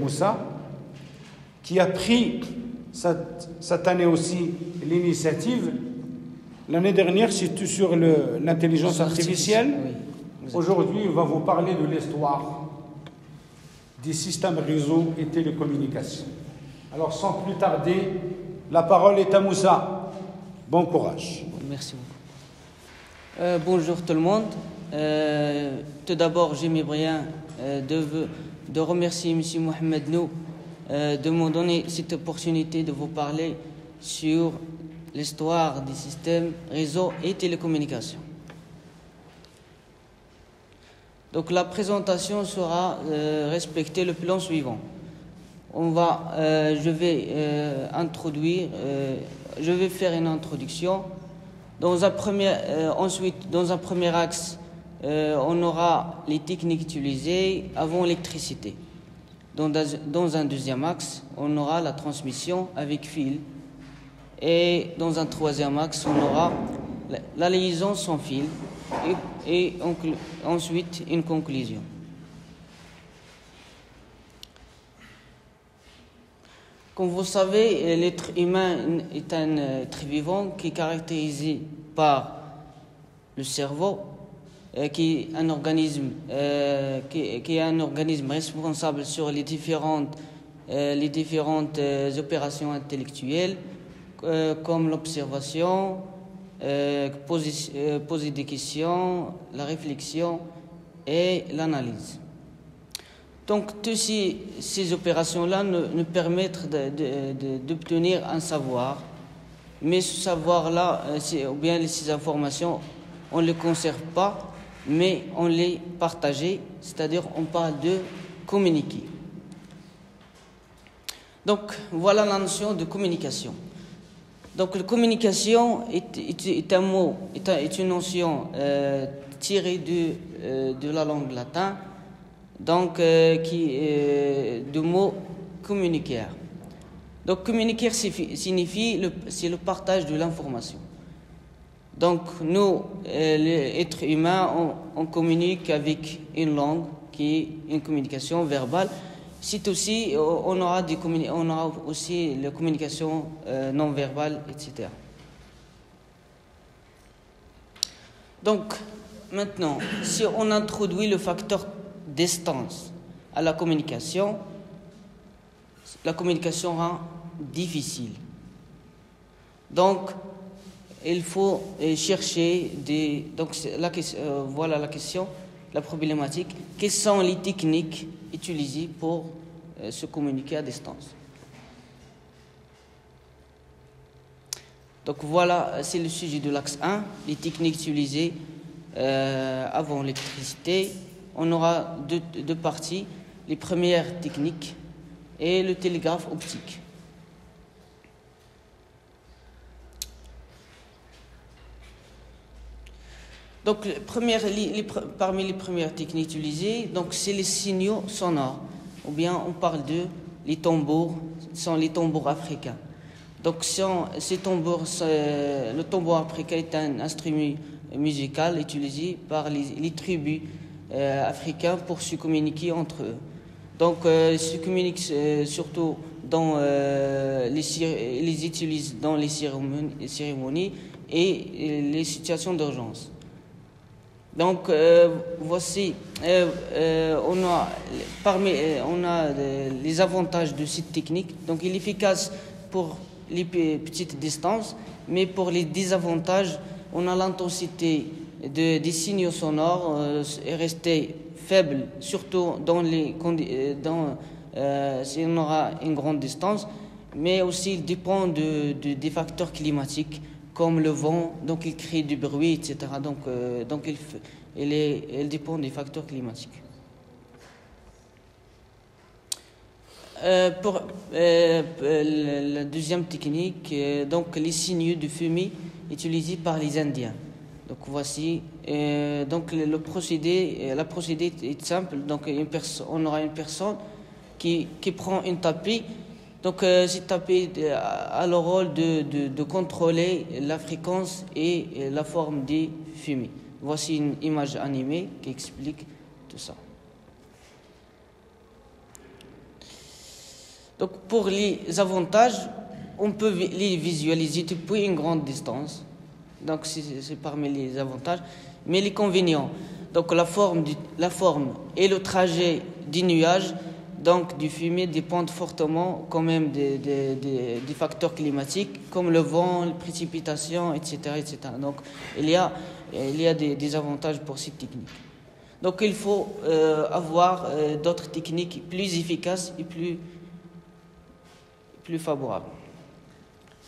Moussa, qui a pris cette année aussi l'initiative. L'année dernière, c'était sur l'intelligence artificielle. Oui, aujourd'hui, on va vous parler de l'histoire des systèmes réseaux et télécommunications. Alors, sans plus tarder, la parole est à Moussa. Bon courage. Merci beaucoup. Bonjour tout le monde. Tout d'abord, j'aimerais bien de remercier M. Mohamed Nou de me donner cette opportunité de vous parler sur l'histoire des systèmes réseaux et télécommunications. Donc la présentation sera respecter le plan suivant. Je vais faire une introduction. Ensuite, dans un premier axe, on aura les techniques utilisées avant l'électricité. Dans un deuxième axe, on aura la transmission avec fil. Et dans un troisième axe, on aura la liaison sans fil. Et ensuite, une conclusion. Comme vous savez, l'être humain est un être vivant qui est caractérisé par le cerveau, qui est un organisme responsable sur les différentes opérations intellectuelles, comme l'observation, poser des questions, la réflexion et l'analyse. Donc, toutes ces opérations-là nous permettent d'obtenir un savoir, mais ce savoir-là, ou bien ces informations, on ne les conserve pas, mais on les partage, c'est-à-dire on parle de communiquer. Donc, voilà la notion de communication. Donc, la communication est un mot, est une notion tirée de la langue latine, donc du mot communiquer. Donc, communiquer signifie c'est le partage de l'information. Donc, nous, les êtres humains, on communique avec une langue qui est une communication verbale. C'est aussi, on aura aussi la communication non verbale, etc. Donc, maintenant, si on introduit le facteur distance à la communication rend difficile. Donc, il faut chercher voilà la question, la problématique. Quelles sont les techniques utilisées pour se communiquer à distance? Donc voilà, c'est le sujet de l'axe 1, les techniques utilisées avant l'électricité. On aura deux parties, les premières techniques et le télégraphe optique. Donc, parmi les premières techniques utilisées, donc c'est les signaux sonores, ou bien on parle les tambours, sont les tambours africains. Donc, ces tambours, le tambour africain est un instrument musical utilisé par les tribus africains pour se communiquer entre eux. Donc, ils se communiquent surtout les utilisent dans les cérémonies et les situations d'urgence. Donc, voici, on a les avantages de cette technique. Donc, il est efficace pour les petites distances, mais pour les désavantages, on a l'intensité des signaux sonores est restée faible, surtout si on aura une grande distance, mais aussi il dépend des facteurs climatiques, comme le vent, donc il crée du bruit, etc. Donc il dépend des facteurs climatiques. Pour la deuxième technique, donc les signaux de fumée utilisés par les Indiens. Donc voici, donc la procédé est simple. Donc on aura une personne qui prend une tapis. Donc cette tapis a le rôle de contrôler la fréquence et la forme des fumées. Voici une image animée qui explique tout ça. Donc pour les avantages, on peut les visualiser depuis une grande distance. Donc c'est parmi les avantages. Mais les inconvénients, donc la forme et le trajet du nuage, donc du fumier, dépendent fortement quand même des facteurs climatiques comme le vent, les précipitations, etc., etc. Donc il y a des avantages pour ces techniques. Donc il faut avoir d'autres techniques plus efficaces et plus favorables.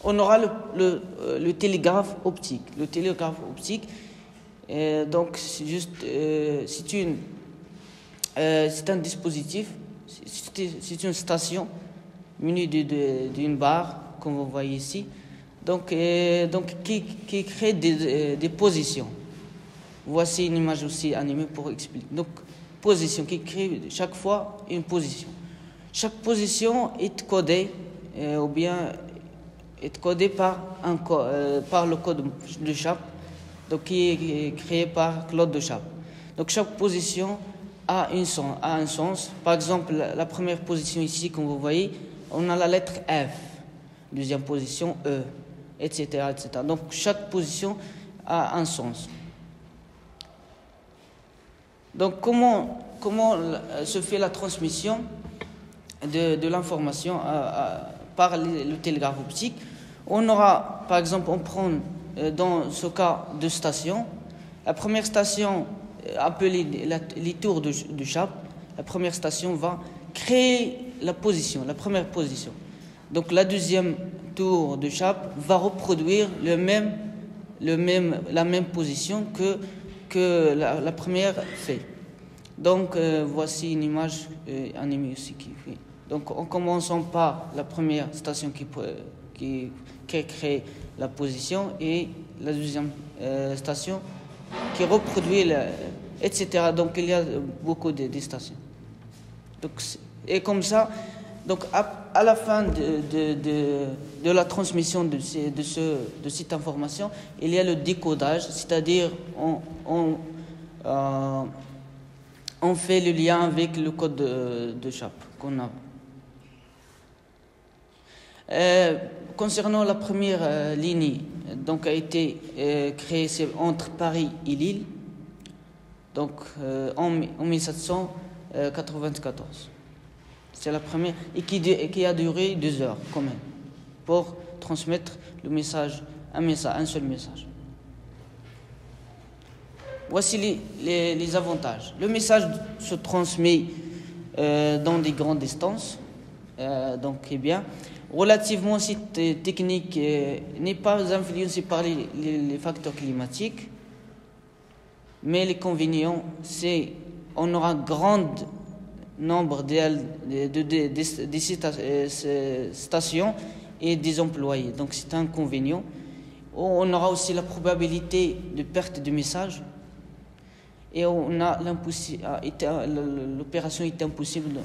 On aura le télégraphe optique. Le télégraphe optique, donc c'est un dispositif, c'est une station munie d'une barre, comme vous voyez ici, donc qui crée des positions. Voici une image aussi animée pour expliquer. Donc, position qui crée chaque fois une position. Chaque position est codée ou bien est codée par le code de Sharp, donc qui est créé par Claude de Sharp. Donc chaque position a un sens. Par exemple, la première position ici, comme vous voyez, on a la lettre F. Deuxième position, E, etc., etc. Donc chaque position a un sens. Donc comment se fait la transmission de l'information par le télégraphe optique? On aura, par exemple, on prend dans ce cas deux stations. La première station, appelée les tours de Sharp, la première station va créer la première position. Donc la deuxième tour de Sharp va reproduire la même position que la première fait. Donc voici une image animée aussi qui fait. Donc en commençant par la première station qui crée la position et la deuxième station qui reproduit etc. Donc il y a beaucoup de stations. Donc, et comme ça, donc à la fin de la transmission de cette information, il y a le décodage, c'est-à-dire on fait le lien avec le code de Sharp qu'on a. Concernant la première ligne, donc a été créée entre Paris et Lille, donc en 1794. C'est la première et qui a duré 2 heures quand même pour transmettre le message, un seul message. Voici les avantages. Le message se transmet dans des grandes distances, donc eh bien. Relativement, cette technique n'est pas influencée par les facteurs climatiques, mais les inconvénients, c'est qu'on aura un grand nombre de stations et des employés. Donc c'est un inconvénient. On aura aussi la probabilité de perte de messages. Et l'opération est impossible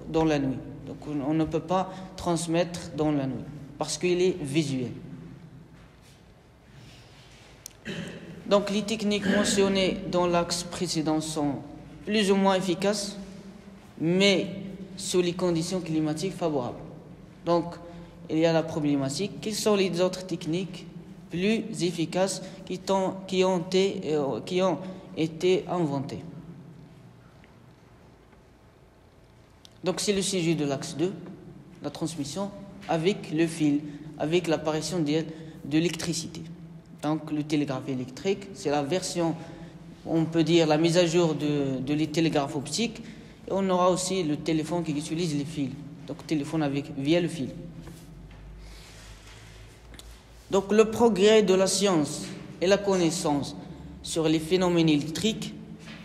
dans la nuit. Donc on ne peut pas transmettre dans la nuit parce qu'il est visuel. Donc les techniques mentionnées dans l'axe précédent sont plus ou moins efficaces, mais sous les conditions climatiques favorables. Donc il y a la problématique. Quelles sont les autres techniques plus efficaces qui ont été inventées? Donc c'est le sujet de l'axe 2, la transmission avec le fil, avec l'apparition de l'électricité. Donc le télégraphe électrique, c'est la version, on peut dire la mise à jour de les télégraphes optiques. Et on aura aussi le téléphone qui utilise les fils, donc téléphone via le fil. Donc le progrès de la science et la connaissance sur les phénomènes électriques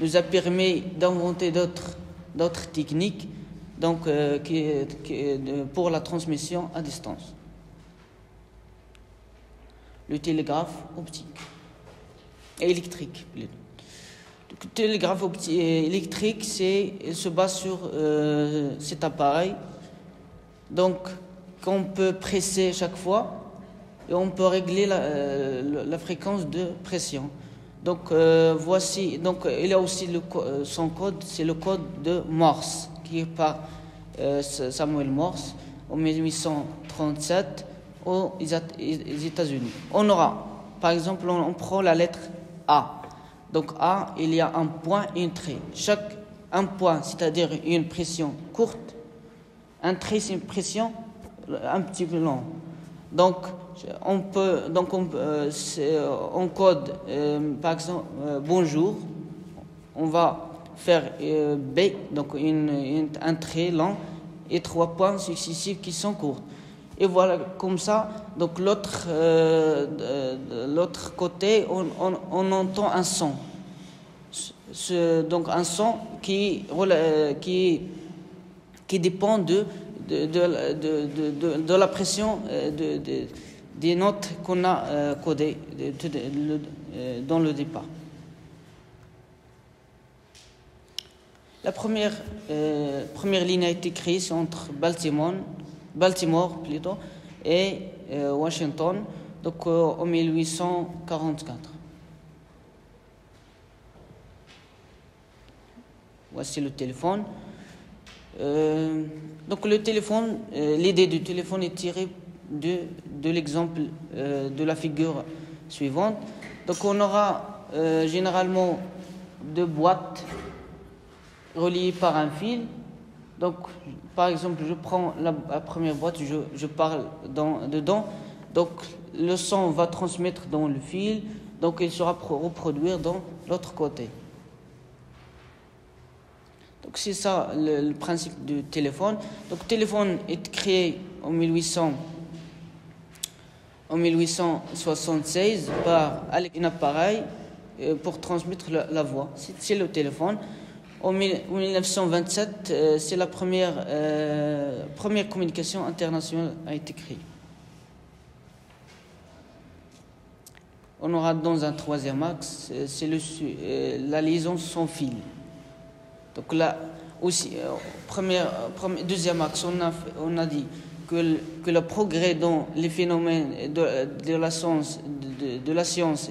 nous a permis d'inventer d'autres techniques donc, pour la transmission à distance. Le télégraphe optique et électrique. Le télégraphe électrique se base sur cet appareil donc qu'on peut presser chaque fois et on peut régler la fréquence de pression. Donc voici, donc il y a aussi son code, c'est le code de Morse qui est Samuel Morse en 1837 aux États-Unis. On aura, par exemple, on prend la lettre A. Donc A, il y a un point et un trait. Un point, c'est-à-dire une pression courte. Un trait, c'est une pression un petit peu longue. Donc on code, par exemple, bonjour. On va faire B, donc un trait long et 3 points successifs qui sont courts. Et voilà, comme ça, donc l'autre côté, on entend un son. Donc un son qui dépend de la pression des notes qu'on a codées dans le départ. La première ligne a été créée entre Baltimore plutôt, et Washington, donc en 1844. Voici le téléphone. Donc le téléphone, l'idée du téléphone est tirée de l'exemple de la figure suivante. Donc on aura généralement 2 boîtes reliées par un fil. Donc par exemple, je prends la première boîte, je parle dedans. Donc le son va transmettre dans le fil, donc il sera reproduire dans l'autre côté. Donc c'est ça le principe du téléphone. Donc le téléphone est créé en 1876 par un appareil pour transmettre la voix. C'est le téléphone. En 1927, c'est la première communication internationale a été créée. On aura dans un 3e axe, c'est la liaison sans fil. Donc là aussi, 2e axe, on a dit que le progrès dans les phénomènes de la science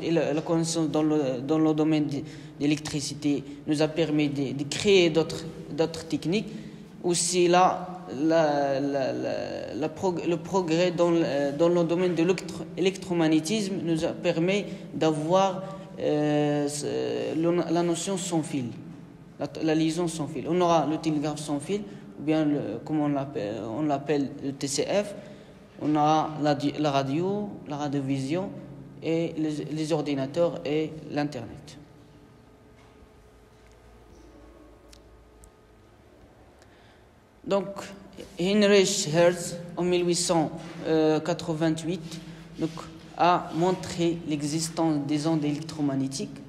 et la connaissance dans le domaine de l'électricité nous a permis de créer d'autres techniques. Aussi là, le progrès dans le domaine de l'électromagnétisme nous a permis d'avoir la notion sans fil. La liaison sans fil. On aura le télégraphe sans fil, ou bien comme on l'appelle le TCF. On aura la radio, la radiovision et les ordinateurs et l'Internet. Donc, Heinrich Hertz, en 1888, a montré l'existence des ondes électromagnétiques.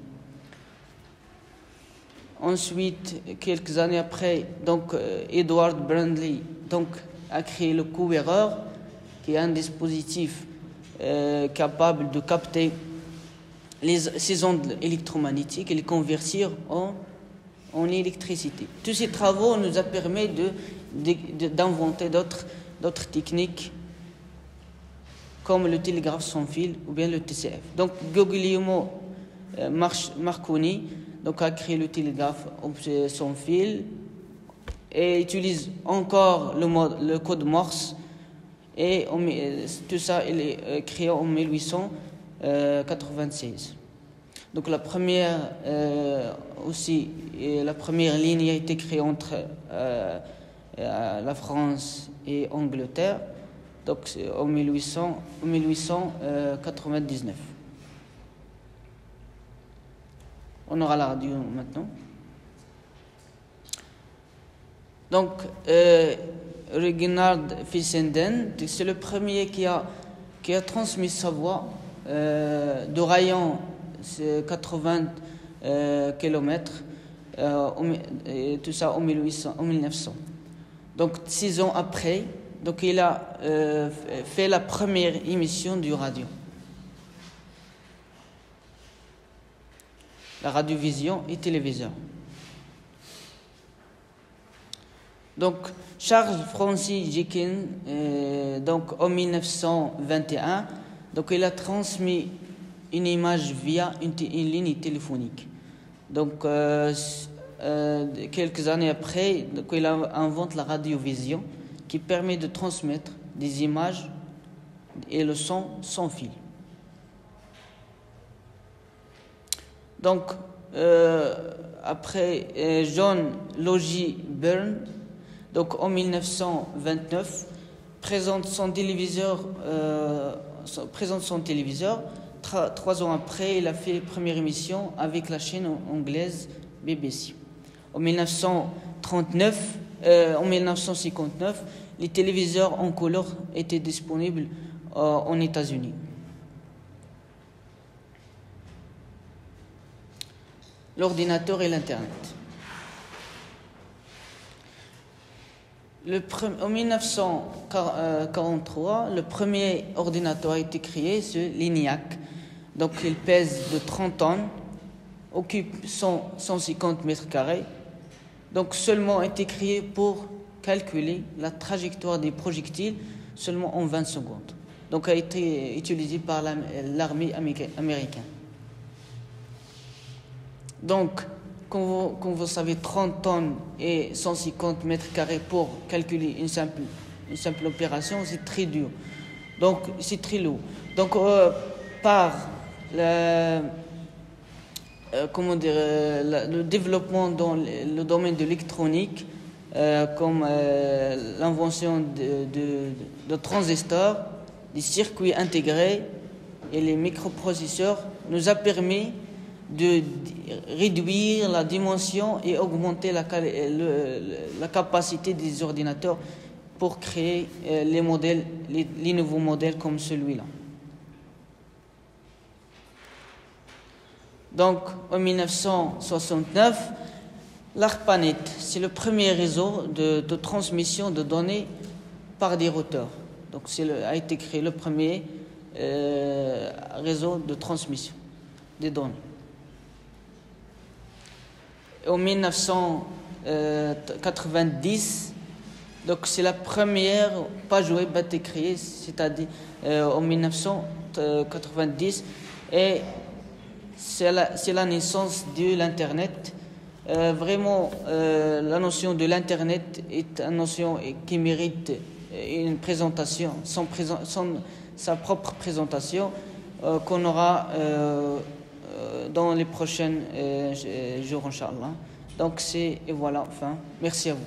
Ensuite, quelques années après, Edward Brandley a créé le couvreur, qui est un dispositif capable de capter ces ondes électromagnétiques et les convertir en électricité. Tous ces travaux nous ont permis d'inventer d'autres techniques comme le télégraphe sans fil ou bien le TCF. Donc Guglielmo Marconi a créé le télégraphe sans fil et utilise encore le code Morse, et tout ça il est créé en 1896. Donc la première ligne a été créée entre la France et Angleterre, donc en 1899. On aura la radio maintenant. Donc, Reginald Fissenden, c'est le premier qui a transmis sa voix de rayon 80 km, et tout ça en 1900. Donc 6 ans après, il a fait la première émission du radio. La radiovision et télévision. Donc Charles Francis Jenkins, en 1921, il a transmis une image via une ligne téléphonique. Donc quelques années après, il invente la radiovision qui permet de transmettre des images et le son sans fil. Donc, après John Logie Byrne, donc en 1929, présente son téléviseur. 3 ans après, il a fait la première émission avec la chaîne anglaise BBC. En 1959, les téléviseurs en couleur étaient disponibles aux États-Unis. L'ordinateur et l'Internet. En 1943, le premier ordinateur a été créé, c'est l'ENIAC. Donc il pèse de 30 tonnes, occupe 150 mètres carrés. Donc seulement a été créé pour calculer la trajectoire des projectiles seulement en 20 secondes. Donc a été utilisé par l'armée américaine. Donc, comme vous savez, 30 tonnes et 150 mètres carrés pour calculer une simple opération, c'est très dur. Donc, c'est très lourd. Donc, par le développement dans le domaine de l'électronique, comme l'invention de transistors, des circuits intégrés et les microprocesseurs, nous a permis de réduire la dimension et augmenter la capacité des ordinateurs pour créer les nouveaux modèles comme celui-là. Donc, en 1969, l'ARPANET, c'est le premier réseau de transmission de données par des routeurs. Donc, a été créé le premier réseau de transmission des données. En 1990, donc c'est la première page web a été créée, c'est-à-dire en 1990, et c'est la naissance de l'Internet. Vraiment, la notion de l'Internet est une notion qui mérite une présentation, sa propre présentation, qu'on aura dans les prochains jours, Inch'Allah. Donc, et voilà, enfin, merci à vous.